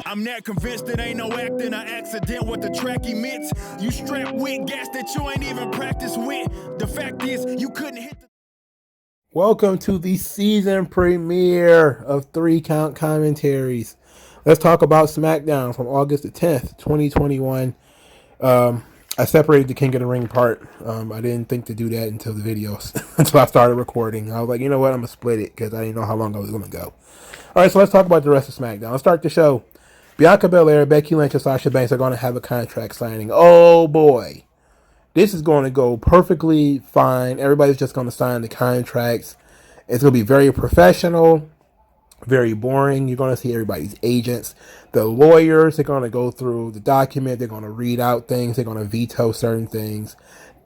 I'm not convinced it ain't no acting or accident what the track emits. You strapped with gas that you ain't even practiced with. The fact is, you couldn't hit the... Welcome to the season premiere of 3 Count Commentaries. Let's talk about Smackdown from August the 10th, 2021. I separated the King of the Ring part. I didn't think to do that until the videos, until I started recording. I was like, you know what, I'm going to split it because I didn't know how long I was going to go. All right, so let's talk about the rest of Smackdown. Let's start the show. Bianca Belair, Becky Lynch, and Sasha Banks are going to have a contract signing. Oh, boy. This is going to go perfectly fine. Everybody's just going to sign the contracts. It's going to be very professional, very boring. You're going to see everybody's agents. The lawyers are going to go through the document. They're going to read out things. They're going to veto certain things.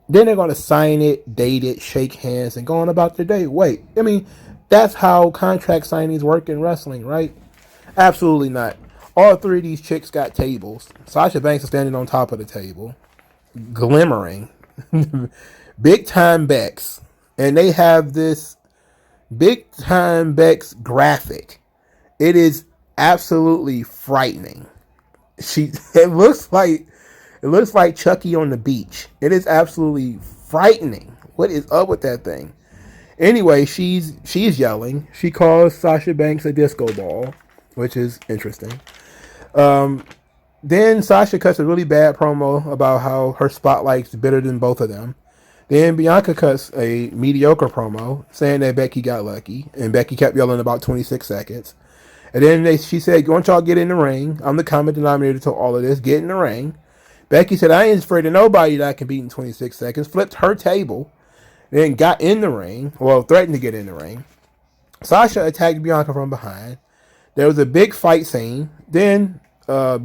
Then they're going to sign it, date it, shake hands, and go on about their day. Wait, I mean, that's how contract signings work in wrestling, right? Absolutely not. All three of these chicks got tables. Sasha Banks is standing on top of the table, glimmering. Big time Bex. And they have this Big Time Bex graphic. It is absolutely frightening. It looks like Chucky on the beach. It is absolutely frightening. What is up with that thing? Anyway, she's yelling. She calls Sasha Banks a disco ball, which is interesting. Then Sasha cuts a really bad promo about how her spotlight's better than both of them. Then Bianca cuts a mediocre promo saying that Becky got lucky, and Becky kept yelling about 26 seconds. And then she said, "Why don't y'all get in the ring? I'm the common denominator to all of this. Get in the ring." Becky said, "I ain't afraid of nobody that I can beat in 26 seconds." Flipped her table, then got in the ring. Well, threatened to get in the ring. Sasha attacked Bianca from behind. There was a big fight scene. Then then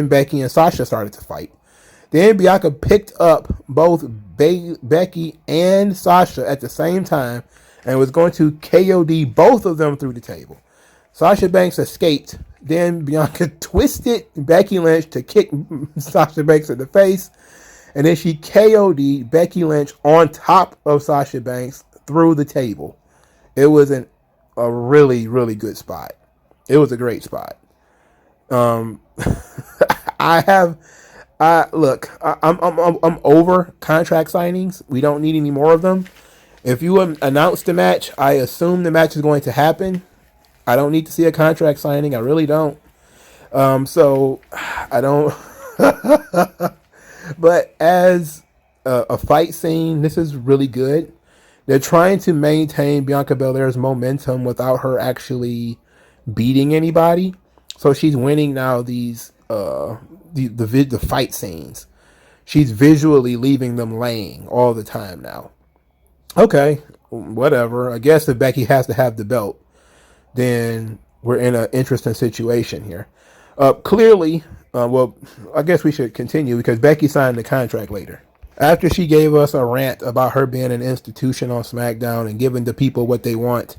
Becky and Sasha started to fight. Then Bianca picked up both Becky and Sasha at the same time and was going to KOD both of them through the table. Sasha Banks escaped. Then Bianca twisted Becky Lynch to kick Sasha Banks in the face. And then she KO'd Becky Lynch on top of Sasha Banks through the table. It was a really, really good spot. It was a great spot. I'm over contract signings. We don't need any more of them. If you announce the match, I assume the match is going to happen. I don't need to see a contract signing. I really don't. So I don't. But as a fight scene, this is really good. They're trying to maintain Bianca Belair's momentum without her actually beating anybody. So she's winning now these the fight scenes. She's visually leaving them laying all the time now. Okay, whatever. I guess if Becky has to have the belt, then we're in an interesting situation here. Clearly, well, I guess we should continue because Becky signed the contract later. After she gave us a rant about her being an institution on SmackDown and giving the people what they want,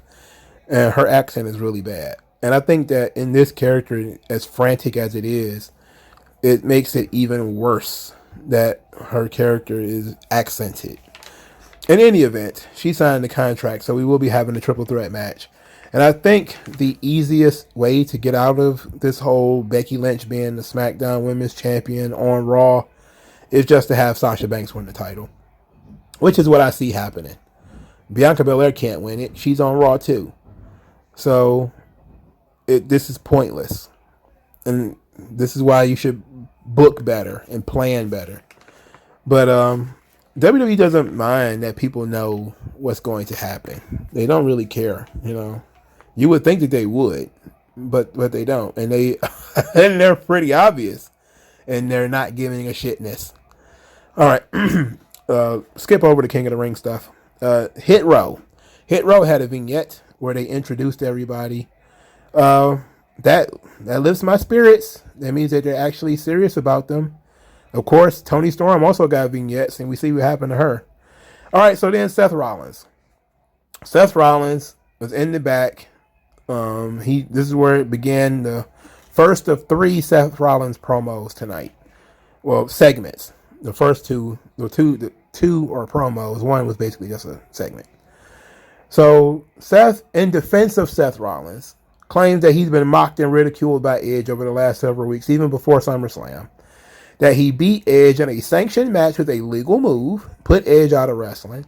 and her accent is really bad. And I think that in this character, as frantic as it is, it makes it even worse that her character is accented. In any event, she signed the contract, so we will be having a triple threat match. And I think the easiest way to get out of this whole Becky Lynch being the SmackDown Women's Champion on Raw is just to have Sasha Banks win the title, which is what I see happening. Bianca Belair can't win it. She's on Raw too. So this is pointless. And this is why you should book better and plan better. But WWE doesn't mind that people know what's going to happen. They don't really care, you know. You would think that they would, but they don't. And they're pretty obvious. And they're not giving a shitness. All right. Skip over the King of the Ring stuff. Hit Row. Hit Row had a vignette where they introduced everybody. That lifts my spirits. That means that they're actually serious about them. Of course, Toni Storm also got vignettes, and we see what happened to her. All right, so then Seth Rollins. Seth Rollins was in the back. This is where it began, the first of 3 Seth Rollins promos tonight. Well, segments. The first two are promos. One was basically just a segment. So Seth, in defense of Seth Rollins, claims that he's been mocked and ridiculed by Edge over the last several weeks, even before SummerSlam. That he beat Edge in a sanctioned match with a legal move, put Edge out of wrestling.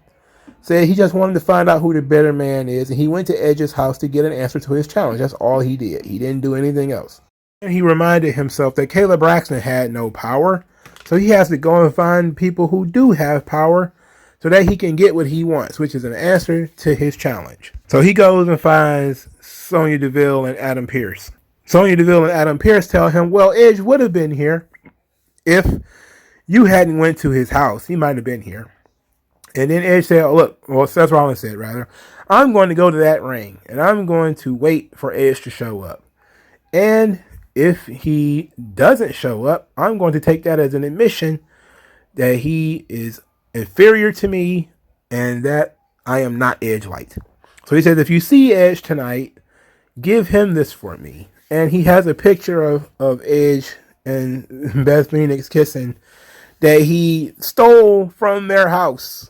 Said he just wanted to find out who the better man is, and he went to Edge's house to get an answer to his challenge. That's all he did. He didn't do anything else. And he reminded himself that Caleb Braxton had no power, so he has to go and find people who do have power so that he can get what he wants, which is an answer to his challenge. So he goes and finds Sonya Deville and Adam Pearce. Sonya Deville and Adam Pearce tell him, well, Edge would have been here if you hadn't went to his house. He might have been here. And then Edge said, Seth Rollins said, rather, I'm going to go to that ring, and I'm going to wait for Edge to show up. And if he doesn't show up, I'm going to take that as an admission that he is inferior to me and that I am not Edge light. So he says, if you see Edge tonight, give him this for me. And he has a picture of Edge and Beth Phoenix kissing that he stole from their house.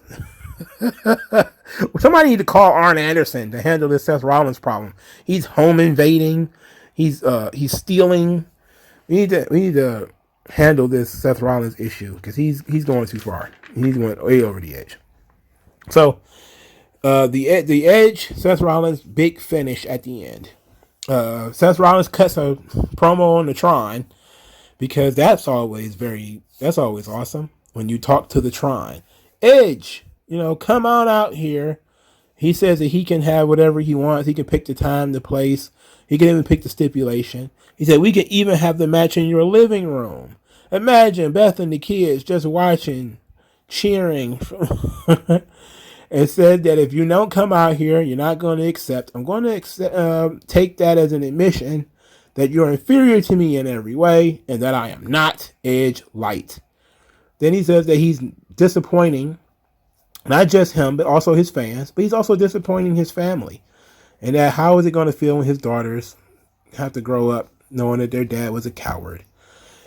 Somebody need to call Arn Anderson to handle this Seth Rollins problem. He's home invading. He's stealing. We need to handle this Seth Rollins issue because he's going too far. He's going way over the edge. So the Edge Seth Rollins big finish at the end. Seth Rollins cuts a promo on the Tron because that's always awesome when you talk to the Tron. Edge, come on out here. He says that he can have whatever he wants. He can pick the time, the place. He can even pick the stipulation. He said, we can even have the match in your living room. Imagine Beth and the kids just watching, cheering. And said that if you don't come out here, you're not going to accept. I'm going to take that as an admission that you're inferior to me in every way and that I am not Edge light. Then he says that he's disappointing not just him, but also his fans, but he's also disappointing his family. And that how is it going to feel when his daughters have to grow up knowing that their dad was a coward?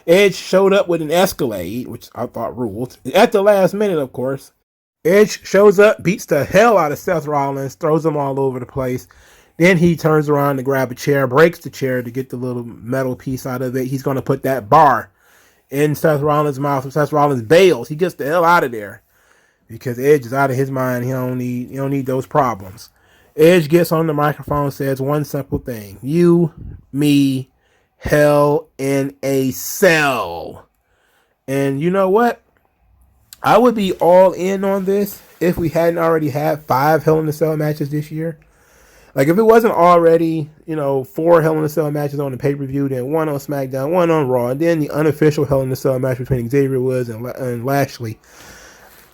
Edge showed up with an Escalade, which I thought ruled. At the last minute, of course. Edge shows up, beats the hell out of Seth Rollins, throws him all over the place. Then he turns around to grab a chair, breaks the chair to get the little metal piece out of it. He's going to put that bar in Seth Rollins' mouth. Seth Rollins bails. He gets the hell out of there because Edge is out of his mind. He don't need those problems. Edge gets on the microphone, says one simple thing: you, me, hell in a cell. And you know what? I would be all in on this if we hadn't already had 5 Hell in a Cell matches this year. Like, if it wasn't already, 4 Hell in a Cell matches on the pay-per-view, then 1 on SmackDown, 1 on Raw, and then the unofficial Hell in a Cell match between Xavier Woods and Lashley.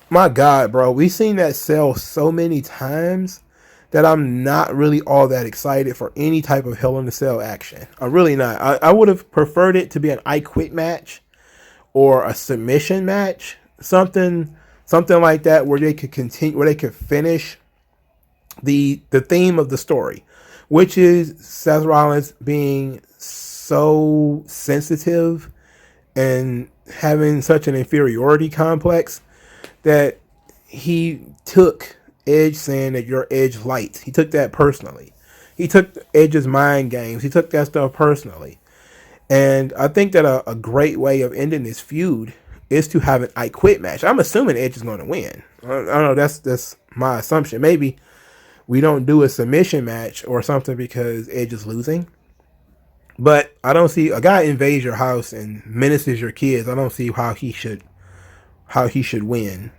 My God, bro, we've seen that cell so many times that I'm not really all that excited for any type of Hell in a Cell action. I'm really not. I would have preferred it to be an I Quit match or a submission match. Something like that where they could continue, where they could finish the theme of the story, which is Seth Rollins being so sensitive and having such an inferiority complex that he took Edge saying that you're Edge light. He took that personally. He took Edge's mind games. He took that stuff personally. And I think that a great way of ending this feud is to have an I Quit match. I'm assuming Edge is going to win. I don't know. That's my assumption. Maybe we don't do a submission match or something because Edge is losing. But I don't see a guy invades your house and menaces your kids. I don't see how he should win.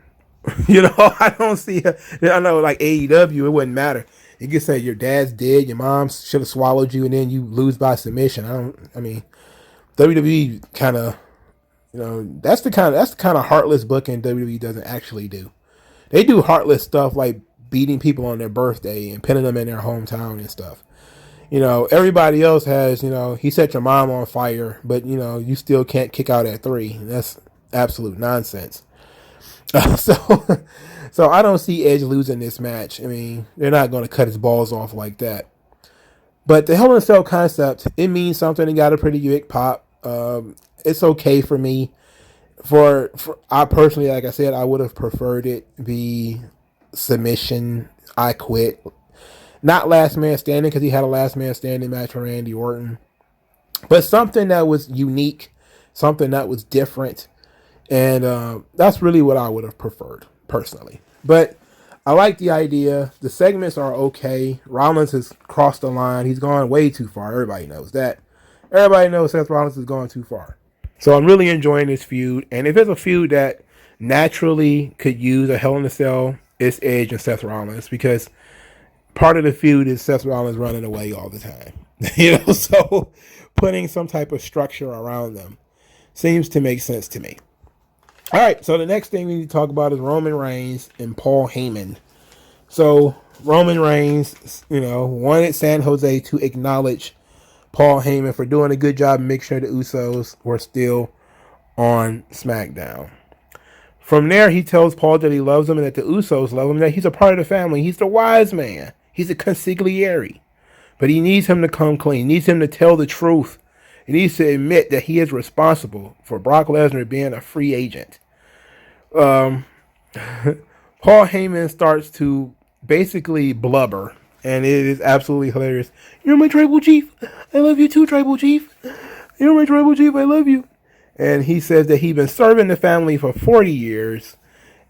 I don't see. I know, like AEW, it wouldn't matter. You could say your dad's dead, your mom should have swallowed you, and then you lose by submission. WWE kind of. That's the kind of heartless booking WWE doesn't actually do. They do heartless stuff like beating people on their birthday and pinning them in their hometown and stuff. Everybody else has, he set your mom on fire, but, you still can't kick out at 3. That's absolute nonsense. So I don't see Edge losing this match. They're not going to cut his balls off like that. But the Hell in a Cell concept, it means something. It got a pretty big pop. It's okay for me. For I personally, like I said, I would have preferred it be submission, I Quit. Not last man standing, because he had a last man standing match for Randy Orton, but something that was unique, something that was different. And that's really what I would have preferred personally. But I like the idea. The segments are okay. Rollins has crossed the line. He's gone way too far. Everybody knows that. Everybody knows Seth Rollins has gone too far. So I'm really enjoying this feud. And if it's a feud that naturally could use a Hell in a Cell, it's Edge and Seth Rollins, because part of the feud is Seth Rollins running away all the time. So putting some type of structure around them seems to make sense to me. All right, so the next thing we need to talk about is Roman Reigns and Paul Heyman. So Roman Reigns, wanted San Jose to acknowledge Paul Heyman for doing a good job and make sure the Usos were still on SmackDown. From there, he tells Paul that he loves him and that the Usos love him, that he's a part of the family. He's the wise man. He's a consigliere. But he needs him to come clean. He needs him to tell the truth. He needs to admit that he is responsible for Brock Lesnar being a free agent. Paul Heyman starts to basically blubber, and it is absolutely hilarious. You're my tribal chief. I love you too, tribal chief. You're my tribal chief. I love you. And he says that he's been serving the family for 40 years,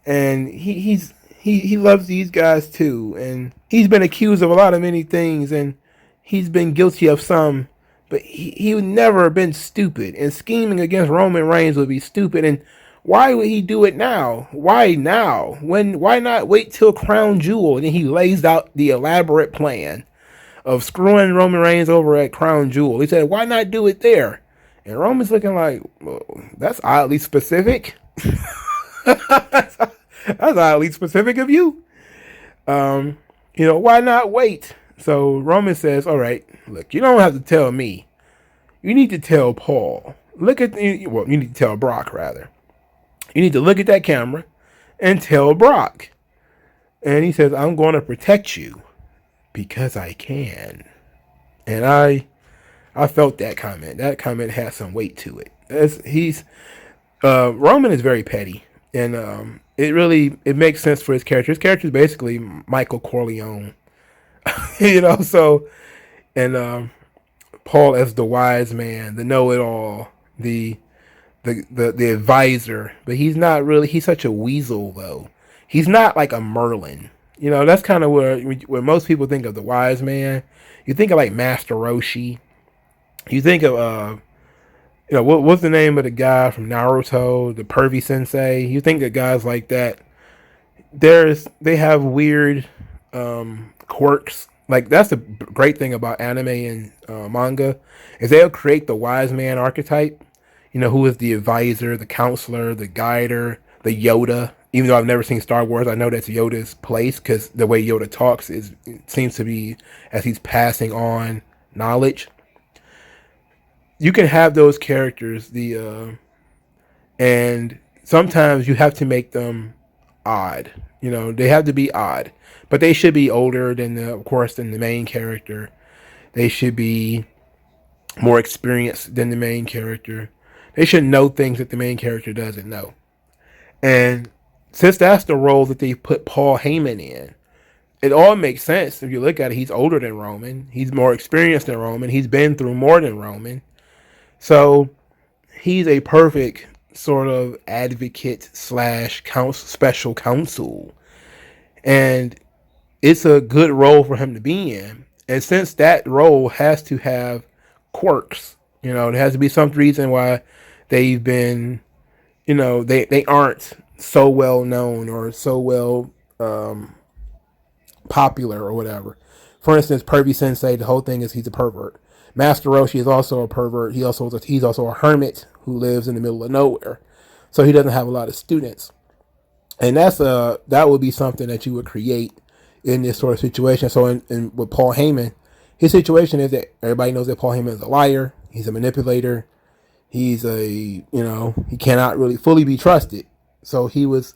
and he loves these guys too. And he's been accused of a lot of many things, and he's been guilty of some, but he would never have been stupid. And scheming against Roman Reigns would be stupid. And why would he do it now? Why now? Why not wait till Crown Jewel? And then he lays out the elaborate plan of screwing Roman Reigns over at Crown Jewel. He said, why not do it there? And Roman's looking like, well, that's oddly specific. That's oddly specific of you. Why not wait? So Roman says, all right, look, you don't have to tell me. You need to tell Paul. You need to tell Brock, rather. You need to look at that camera and tell Brock. And he says, I'm going to protect you because I can. And I felt that comment. That comment has some weight to it. Roman is very petty. And it makes sense for his character. His character is basically Michael Corleone. And Paul as the wise man, the know-it-all, the advisor, but he's such a weasel though. He's not like a Merlin. That's kind of where most people think of the wise man. You think of like Master Roshi. You think of what's the name of the guy from Naruto, the pervy sensei. You think of guys like that. They have weird quirks. Like, that's the great thing about anime and manga, is they'll create the wise man archetype. Who is the advisor, the counselor, the guider, the Yoda. Even though I've never seen Star Wars, I know that's Yoda's place, because the way Yoda talks it seems to be as he's passing on knowledge. You can have those characters, and sometimes you have to make them odd. They have to be odd, but they should be older than the main character. They should be more experienced than the main character. They should know things that the main character doesn't know. And since that's the role that they put Paul Heyman in, it all makes sense. If you look at it, he's older than Roman. He's more experienced than Roman. He's been through more than Roman. So he's a perfect sort of advocate / special counsel. And it's a good role for him to be in. And since that role has to have quirks, there has to be some reason why they've been, they aren't so well known or so well popular or whatever. For instance, Pervy Sensei, the whole thing is he's a pervert. Master Roshi is also a pervert. He's also a hermit who lives in the middle of nowhere, so he doesn't have a lot of students. And that would be something that you would create in this sort of situation. So in with Paul Heyman, his situation is that everybody knows that Paul Heyman is a liar. He's a manipulator. He cannot really fully be trusted. So he was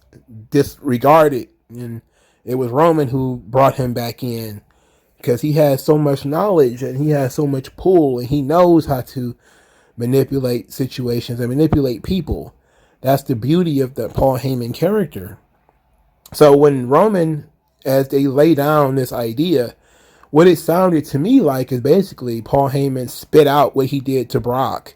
disregarded, and it was Roman who brought him back in, because he has so much knowledge and he has so much pull, and he knows how to manipulate situations and manipulate people. That's the beauty of the Paul Heyman character. So when Roman, as they lay down this idea, What it sounded to me like is basically Paul Heyman spit out what he did to Brock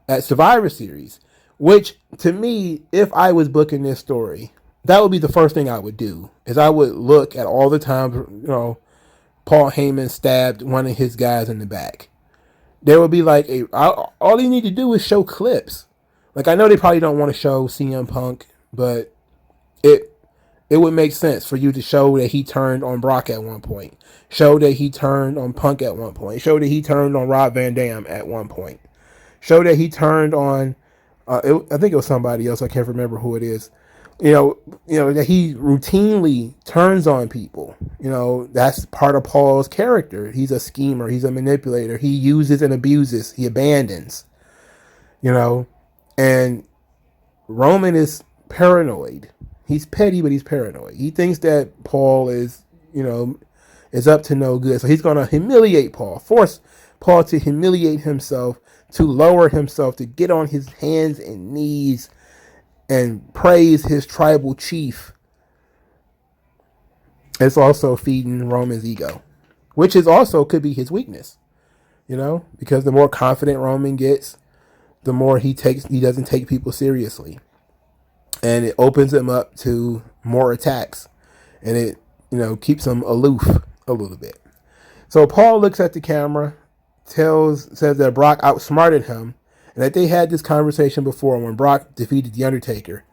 at Survivor Series, which to me, if I was booking this story, that would be the first thing I would do. Is I would look at all the times, Paul Heyman stabbed one of his guys in the back. There would be like all you need to do is show clips. Like, I know they probably don't want to show CM Punk, but it would make sense for you to show that he turned on Brock at one point. Show that he turned on Punk at one point. Show that he turned on Rob Van Dam at one point. Show that he turned on, I think it was somebody else. I can't remember who it is. That he routinely turns on people. That's part of Paul's character. He's a schemer. He's a manipulator. He uses and abuses. He abandons. And Roman is paranoid. He's petty, but he's paranoid. He thinks that Paul is up to no good. So he's going to humiliate Paul, force Paul to humiliate himself, to lower himself, to get on his hands and knees and praise his tribal chief. It's also feeding Roman's ego, which is also could be his weakness, because the more confident Roman gets, the more he doesn't take people seriously. And it opens him up to more attacks. And it, keeps him aloof a little bit. So Paul looks at the camera, says that Brock outsmarted him, and that they had this conversation before when Brock defeated The Undertaker.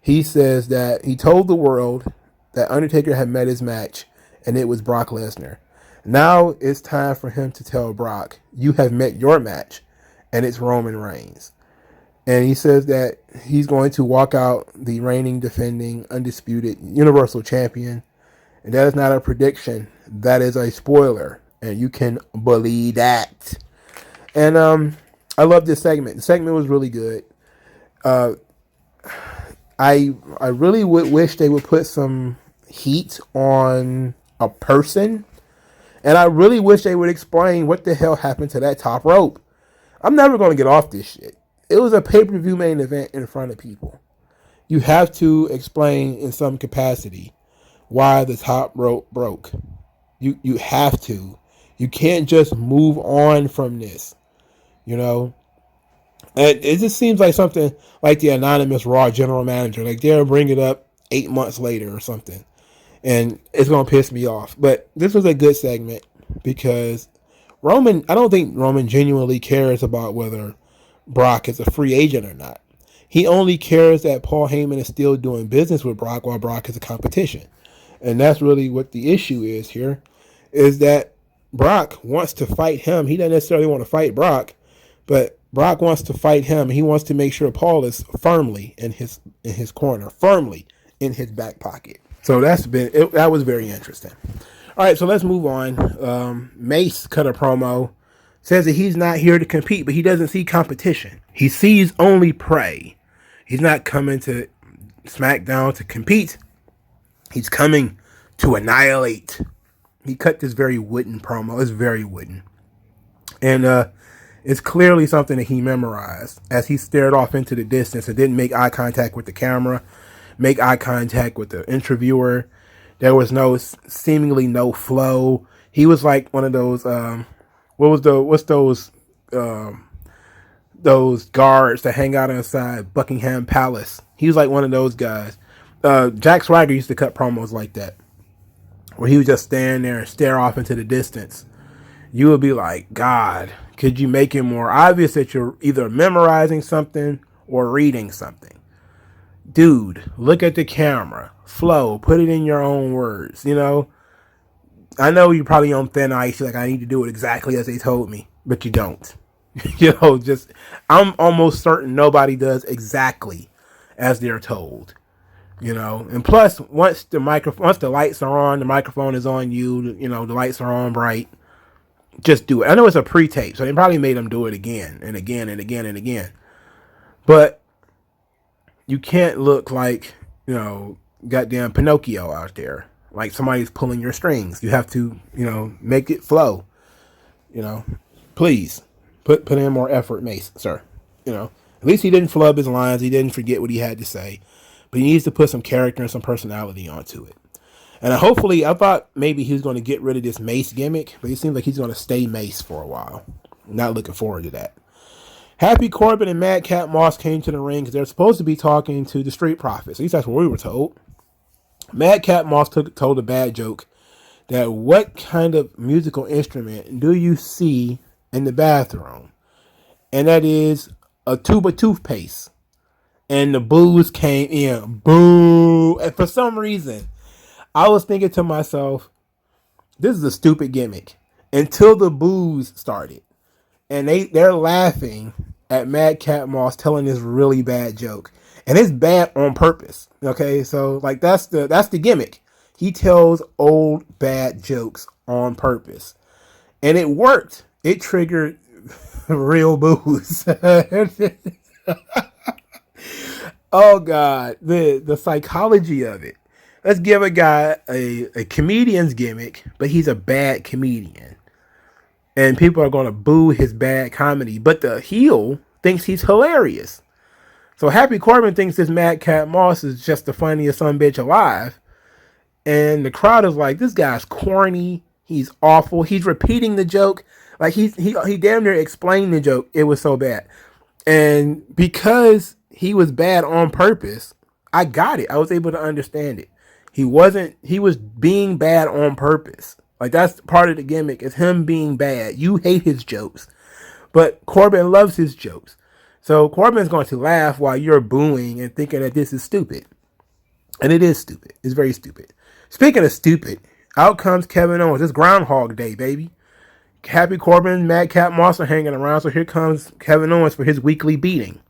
He says that he told the world that Undertaker had met his match, and it was Brock Lesnar. Now it's time for him to tell Brock, you have met your match, and it's Roman Reigns. And he says that he's going to walk out the reigning, defending, undisputed Universal Champion. And that is not a prediction. That is a spoiler. And you can believe that. And I love this segment. The segment was really good. I really would wish they would put some heat on a person. And I really wish they would explain what the hell happened to that top rope. I'm never going to get off this shit. It was a pay-per-view main event in front of people. You have to explain in some capacity why the top rope broke. You have to. You can't just move on from this. And it just seems like something like the anonymous Raw general manager. Like they'll bring it up 8 months later or something. And it's going to piss me off. But this was a good segment because I don't think Roman genuinely cares about whether Brock is a free agent or not. He only cares that Paul Heyman is still doing business with Brock while Brock is a competition. And that's really what the issue is here, is that Brock wants to fight him. He doesn't necessarily want to fight Brock, but Brock wants to fight him. He wants to make sure Paul is firmly in his corner, firmly in his back pocket. So that was very interesting. All right, so let's move on. Mace cut a promo. Says that he's not here to compete, but he doesn't see competition. He sees only prey. He's not coming to SmackDown to compete. He's coming to annihilate. He cut this very wooden promo. It's very wooden. And it's clearly something that he memorized as he stared off into the distance and didn't make eye contact with the camera, make eye contact with the interviewer. There was seemingly no flow. He was like one of those... what's those guards that hang out inside Buckingham Palace? He was like one of those guys. Jack Swagger used to cut promos like that, where he would just stand there and stare off into the distance. You would be like, God, could you make it more obvious that you're either memorizing something or reading something? Dude, look at the camera. Flow. Put it in your own words, I know you're probably on thin ice. You're like, I need to do it exactly as they told me, but you don't. I'm almost certain nobody does exactly as they're told. And plus, once the lights are on, the microphone is on you. The lights are on bright. Just do it. I know it's a pre-tape, so they probably made them do it again and again and again and again. But you can't look like goddamn Pinocchio out there. Like somebody's pulling your strings. You have to, make it flow. Please put in more effort, Mace, sir. At least he didn't flub his lines. He didn't forget what he had to say. But he needs to put some character and some personality onto it. And hopefully, I thought maybe he was going to get rid of this Mace gimmick, but it seems like he's going to stay Mace for a while. Not looking forward to that. Happy Corbin and Madcap Moss came to the ring because they're supposed to be talking to the Street Profits. At least that's what we were told. Madcap Moss told a bad joke that what kind of musical instrument do you see in the bathroom? And that is a tube of toothpaste. And the boos came in. Boo! And for some reason, I was thinking to myself, this is a stupid gimmick. Until the boos started. And they're laughing at Madcap Moss telling this really bad joke. And it's bad on purpose. Okay, so like that's the gimmick. He tells old bad jokes on purpose. And it worked. It triggered real boos. Oh God, the psychology of it. Let's give a guy a comedian's gimmick, but he's a bad comedian. And people are going to boo his bad comedy. But the heel thinks he's hilarious. So Happy Corbin thinks this Madcap Moss is just the funniest son bitch alive. And the crowd is like, this guy's corny. He's awful. He's repeating the joke. Like he damn near explained the joke. It was so bad. And because he was bad on purpose, I got it. I was able to understand it. He was being bad on purpose. Like that's part of the gimmick is him being bad. You hate his jokes, but Corbin loves his jokes. So Corbin's going to laugh while you're booing and thinking that this is stupid. And it is stupid. It's very stupid. Speaking of stupid, out comes Kevin Owens. It's Groundhog Day, baby. Happy Corbin, Madcap Moss are hanging around. So here comes Kevin Owens for his weekly beating.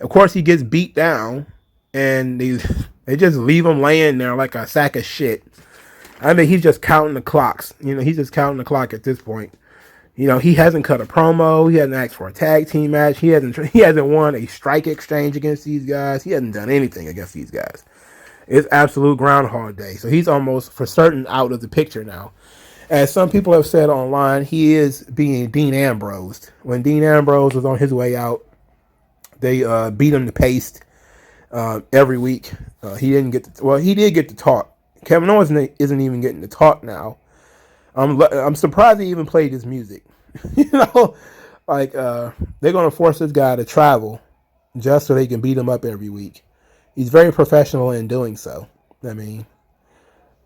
Of course, he gets beat down. And they just leave him laying there like a sack of shit. I mean, he's just counting the clocks. He's just counting the clock at this point. He hasn't cut a promo. He hasn't asked for a tag team match. He hasn't won a strike exchange against these guys. He hasn't done anything against these guys. It's absolute Groundhog Day. So he's almost for certain out of the picture now. As some people have said online, he is being Dean Ambrose. When Dean Ambrose was on his way out, they beat him to paste every week. He did get to talk. Kevin Owens isn't even getting to talk now. I'm surprised he even played his music. Like they're gonna force this guy to travel just so they can beat him up every week. He's very professional in doing so. I mean,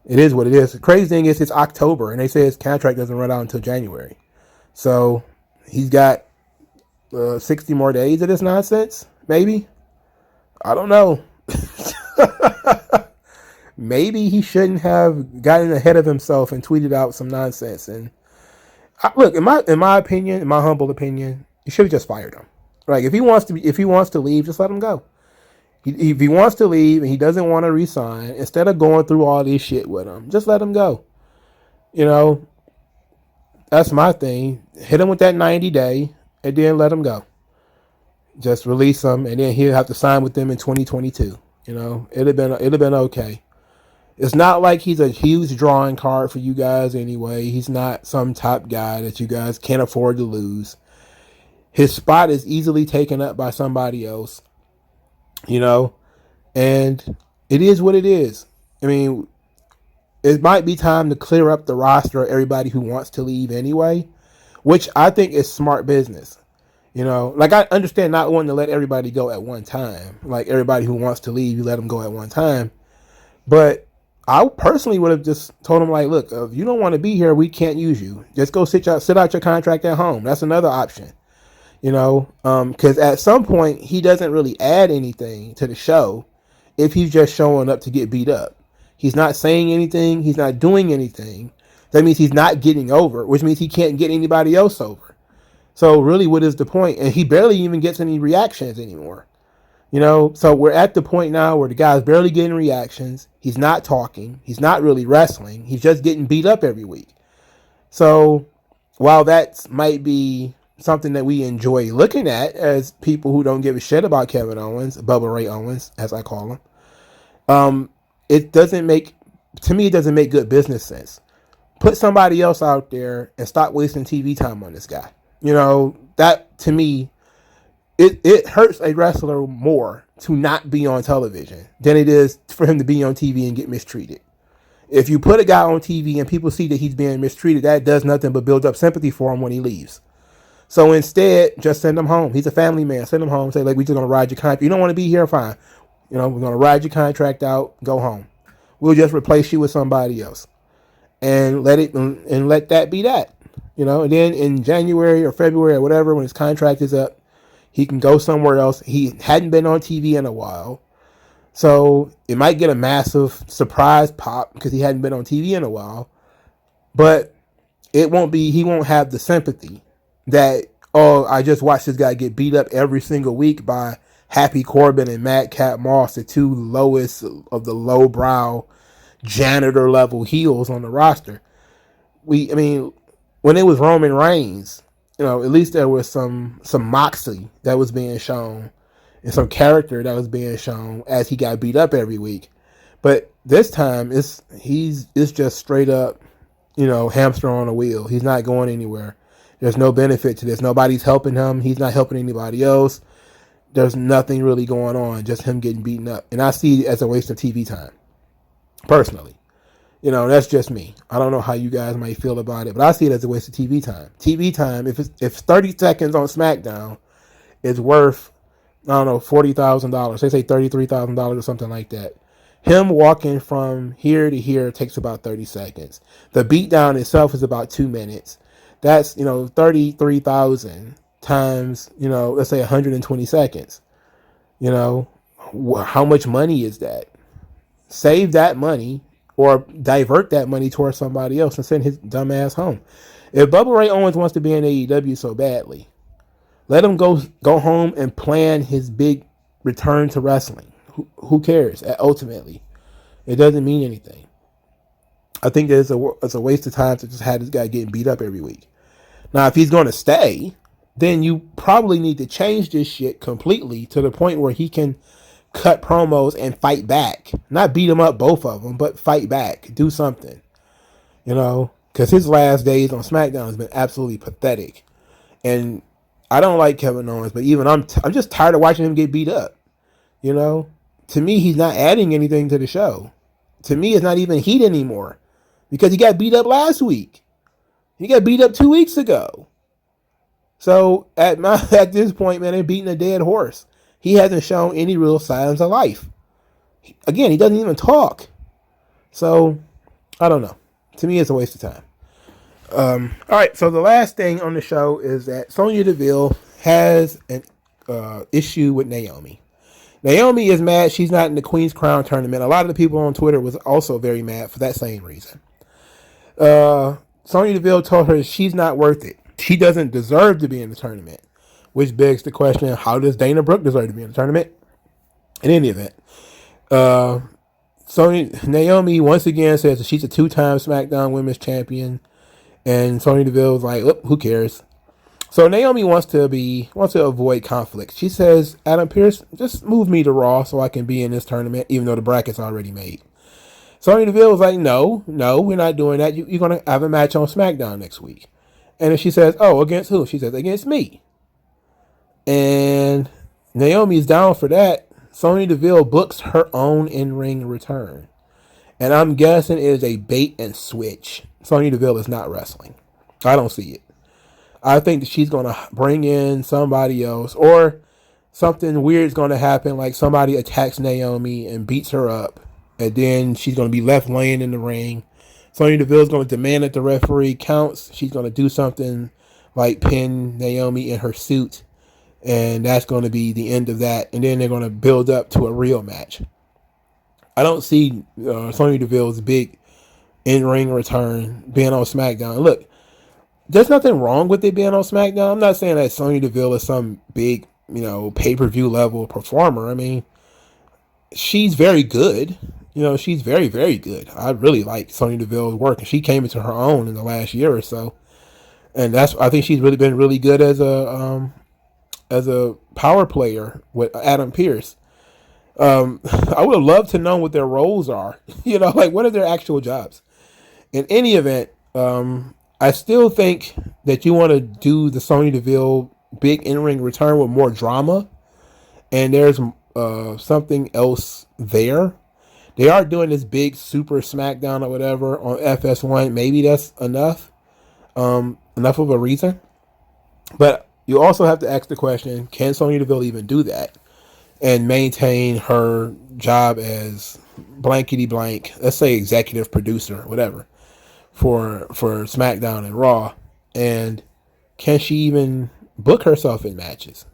it is what it is. The crazy thing is it's October and they say his contract doesn't run out until January. So he's got 60 more days of this nonsense, maybe. I don't know. Maybe he shouldn't have gotten ahead of himself and tweeted out some nonsense. And look, in my opinion, in my humble opinion, you should have just fired him. Like if he wants to leave, just let him go. If he wants to leave and he doesn't want to resign, instead of going through all this shit with him, just let him go. That's my thing. Hit him with that 90-day and then let him go. Just release him, and then he'll have to sign with them in 2022. It'd have been okay. It's not like he's a huge drawing card for you guys anyway. He's not some top guy that you guys can't afford to lose. His spot is easily taken up by somebody else. And it is what it is. I mean, it might be time to clear up the roster of everybody who wants to leave anyway, which I think is smart business. Like I understand not wanting to let everybody go at one time. Like everybody who wants to leave, you let them go at one time. But I personally would have just told him, like, look, if you don't want to be here, we can't use you. Just go sit out your contract at home. That's another option. Because at some point he doesn't really add anything to the show if he's just showing up to get beat up. He's not saying anything. He's not doing anything. That means he's not getting over, which means he can't get anybody else over. So really, what is the point? And he barely even gets any reactions anymore. So we're at the point now where the guy's barely getting reactions. He's not talking. He's not really wrestling. He's just getting beat up every week. So while that might be something that we enjoy looking at as people who don't give a shit about Kevin Owens, Bubba Ray Owens, as I call him, it doesn't make good business sense. Put somebody else out there and stop wasting TV time on this guy. That to me, it hurts a wrestler more to not be on television than it is for him to be on TV and get mistreated. If you put a guy on TV and people see that he's being mistreated, that does nothing but build up sympathy for him when he leaves. So instead, just send him home. He's a family man. Send him home. Say, like, we're just going to ride your contract. You don't want to be here? Fine. We're going to ride your contract out. Go home. We'll just replace you with somebody else. And let that be that. And then in January or February or whatever, when his contract is up, he can go somewhere else. He hadn't been on TV in a while. So it might get a massive surprise pop because he hadn't been on TV in a while. But he won't have the sympathy that, I just watched this guy get beat up every single week by Happy Corbin and Madcap Moss, the two lowest of the lowbrow janitor level heels on the roster. When it was Roman Reigns, at least there was some moxie that was being shown and some character that was being shown as he got beat up every week. But this time it's just straight up, hamster on a wheel. He's not going anywhere. There's no benefit to this. Nobody's helping him. He's not helping anybody else. There's nothing really going on, just him getting beaten up. And I see it as a waste of TV time, personally. That's just me. I don't know how you guys might feel about it, but I see it as a waste of TV time. TV time, if 30 seconds on SmackDown is worth, I don't know, $40,000. They say $33,000 or something like that. Him walking from here to here takes about 30 seconds. The beatdown itself is about 2 minutes. That's, 33,000 times, let's say 120 seconds. How much money is that? Save that money or divert that money towards somebody else and send his dumb ass home. If Bubba Ray Owens wants to be in AEW so badly, let him go home and plan his big return to wrestling. Who cares? Ultimately, it doesn't mean anything. I think that it's a waste of time to just have this guy getting beat up every week. Now, if he's going to stay, then you probably need to change this shit completely to the point where he can cut promos and fight back. Not beat him up, both of them, but fight back. Do something. Because his last days on SmackDown has been absolutely pathetic. And I don't like Kevin Owens, but even I'm just tired of watching him get beat up. To me, he's not adding anything to the show. To me, it's not even heat anymore because he got beat up last week. He got beat up 2 weeks ago. So at this point, man, they're beating a dead horse. He hasn't shown any real signs of life. Again, he doesn't even talk. So I don't know. To me, it's a waste of time. All right. So the last thing on the show is that Sonya Deville has an issue with Naomi. Naomi is mad she's not in the Queen's Crown tournament. A lot of the people on Twitter was also very mad for that same reason. Sonya Deville told her she's not worth it. She doesn't deserve to be in the tournament, which begs the question, how does Dana Brooke deserve to be in the tournament? In any event, Naomi once again says that she's a 2-time SmackDown Women's Champion, and Sonya Deville's like, oh, who cares? So Naomi wants to avoid conflict. She says, Adam Pearce, just move me to Raw so I can be in this tournament, even though the bracket's already made. Sonya Deville was like, no, we're not doing that. You're going to have a match on SmackDown next week. And then she says, oh, against who? She says, against me. And Naomi's down for that. Sonya Deville books her own in-ring return. And I'm guessing it is a bait and switch. Sonya Deville is not wrestling. I don't see it. I think that she's going to bring in somebody else, or something weird is going to happen, like somebody attacks Naomi and beats her up, and then she's going to be left laying in the ring. Sonya Deville is going to demand that the referee counts. She's going to do something like pin Naomi in her suit, and that's going to be the end of that. And then they're going to build up to a real match. I don't see Sonya Deville's big in-ring return being on SmackDown. Look, there's nothing wrong with it being on SmackDown. I'm not saying that Sonya Deville is some big, pay-per-view level performer. I mean, she's very good. She's very, very good. I really like Sonya Deville's work, and she came into her own in the last year or so. And I think she's really been really good as a power player with Adam Pearce. I would have loved to know what their roles are. Like, what are their actual jobs? In any event, I still think that you want to do the Sonya Deville big in-ring return with more drama, and there's something else there. They are doing this big Super Smackdown or whatever on FS1. Maybe that's enough, enough of a reason. But you also have to ask the question: can Sonya Deville even do that and maintain her job as blankety blank? Let's say executive producer, whatever, for SmackDown and Raw, and can she even book herself in matches?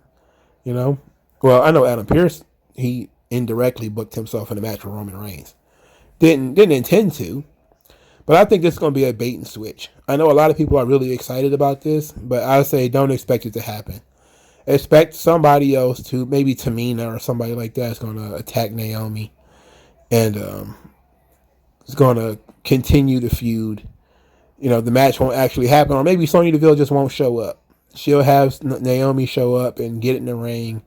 You know, well, I know Adam Pearce, he indirectly booked himself in a match with Roman Reigns. Didn't intend to, but I think this is going to be a bait and switch. I know a lot of people are really excited about this, but I say don't expect it to happen. Expect somebody else to, maybe Tamina or somebody like that, is going to attack Naomi and is going to continue the feud. You know, the match won't actually happen, or maybe Sonya Deville just won't show up. She'll have Naomi show up and get in the ring,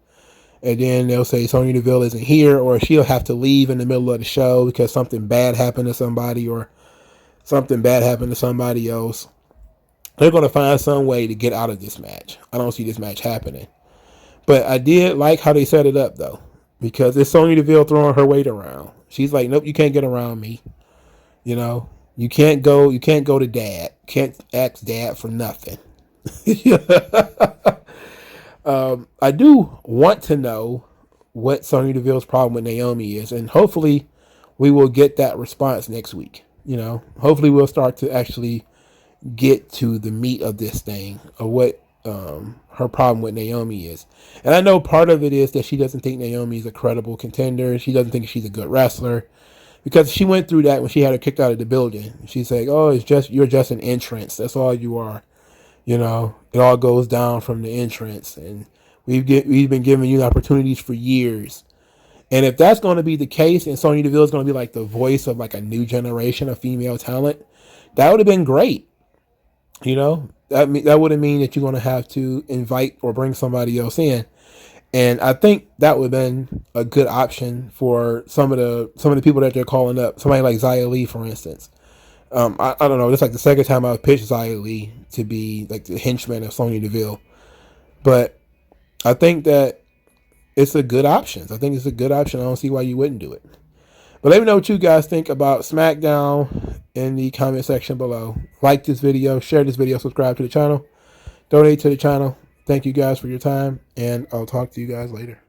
and then they'll say Sonya Deville isn't here, or she'll have to leave in the middle of the show because something bad happened to somebody, or something bad happened to somebody else. They're going to find some way to get out of this match. I don't see this match happening. But I did like how they set it up, though, because it's Sonya Deville throwing her weight around. She's like, nope, you can't get around me. You know, you can't go to Dad. Can't ask Dad for nothing. I do want to know what Sonya Deville's problem with Naomi is, and hopefully we will get that response next week. You know, hopefully we'll start to actually get to the meat of this thing, of what her problem with Naomi is. And I know part of it is that she doesn't think Naomi is a credible contender. She doesn't think she's a good wrestler, because she went through that when she had her kicked out of the building. She's like, oh, you're just an entrance. That's all you are. You know, it all goes down from the entrance, and we've been giving you opportunities for years. And if that's going to be the case, and Sonya Deville is going to be like the voice of like a new generation of female talent, that would have been great. You know, that would mean that you're going to have to invite or bring somebody else in, and I think that would have been a good option for some of the people that they're calling up. Somebody like Xia Li, for instance. I don't know. It's like the second time I've pitched Xia Li to be like the henchman of Sonya Deville, but I think that it's a good option. I don't see why you wouldn't do it. But let me know what you guys think about SmackDown in the comment section below. Like this video, share this video, subscribe to the channel, donate to the channel. Thank you guys for your time, and I'll talk to you guys later.